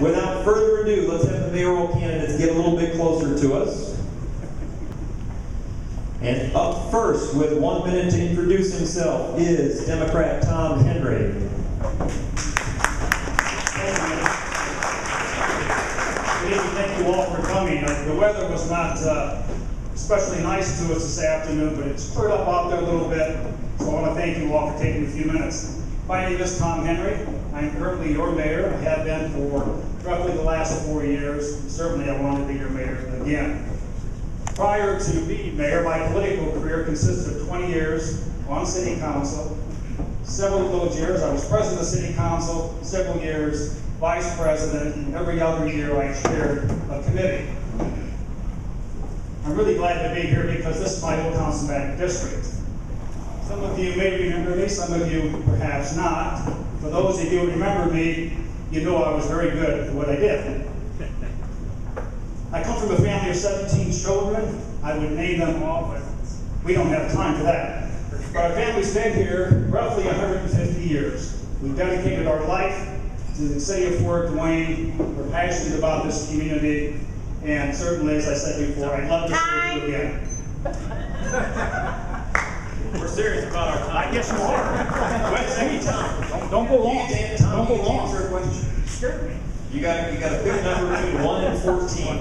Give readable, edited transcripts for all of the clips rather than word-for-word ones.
Without further ado, let's have the mayoral candidates get a little bit closer to us. And up first, with 1 minute to introduce himself, is Democrat Tom Henry. Thank you all for coming. The weather was not especially nice to us this afternoon, but it's cleared up out there a little bit. So I want to thank you all for taking a few minutes. My name is Tom Henry. I'm currently your mayor. I have been for roughly the last 4 years. Certainly I want to be your mayor again. Prior to being mayor, my political career consisted of 20 years on city council. Several of those years I was president of city council, several years vice president, and every other year I chaired a committee. I'm really glad to be here because this is my old councilman district. Some of you may remember me, some of you perhaps not. For those of you who remember me, you know I was very good at what I did. I come from a family of 17 children. I would name them all, but we don't have time for that. But our family's been here roughly 150 years. We've dedicated our life to the city of Fort Wayne. We're passionate about this community, and certainly, as I said before, I'd love to serve you again. We're serious about our time. I guess you are. When's any time? Don't go long. Don't go long. Answer a question. Sure. You got to pick a number between 1 and 14.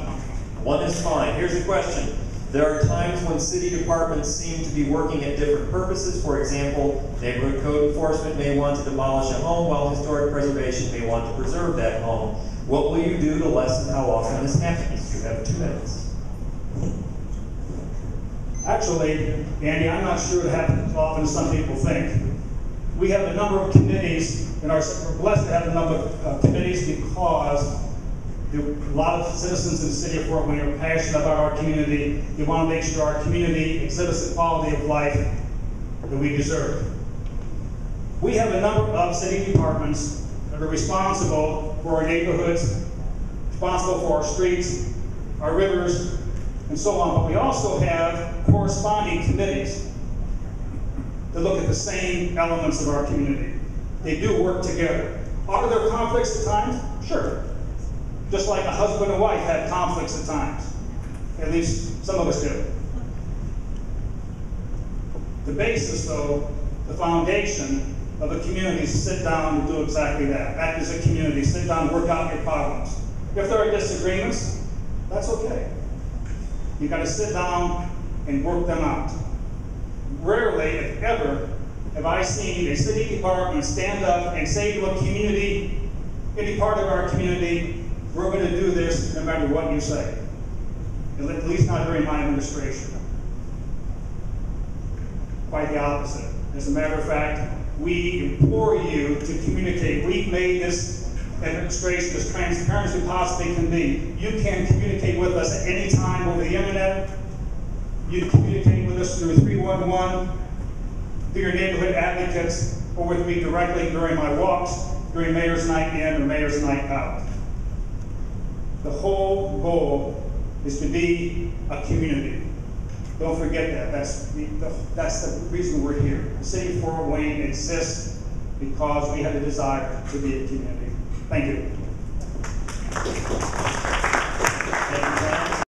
1 is fine. Here's the question. There are times when city departments seem to be working at different purposes. For example, neighborhood code enforcement may want to demolish a home while historic preservation may want to preserve that home. What will you do to lessen how often this happens? You have 2 minutes. Actually, Andy, I'm not sure it happens as often as some people think. We have a number of committees, and we're blessed to have a number of committees because a lot of citizens in the city of Fort Wayne are passionate about our community. They want to make sure our community exhibits the quality of life that we deserve. We have a number of city departments that are responsible for our neighborhoods, responsible for our streets, our rivers, and so on. But we also have corresponding committees that look at the same elements of our community. They do work together. Are there conflicts at times? Sure. Just like a husband and wife have conflicts at times. At least some of us do. The basis, though, the foundation of a community is to sit down and do exactly that. Act as a community. Sit down and work out your problems. If there are disagreements, that's okay. You've got to sit down and work them out. Rarely, if ever, have I seen a city department stand up and say to a community, any part of our community, we're going to do this no matter what you say. At least not during my administration. Quite the opposite. As a matter of fact, we implore you to communicate. We've made this administration as transparent as we possibly can be. You can communicate with us at any time over the internet. You can communicate with us through 311, through your neighborhood advocates, or with me directly during my walks, during Mayor's Night In or Mayor's Night Out. The whole goal is to be a community. Don't forget that. That's the reason we're here. The city of Fort Wayne exists because we have a desire to be a community. Thank you. Thank you, Tom.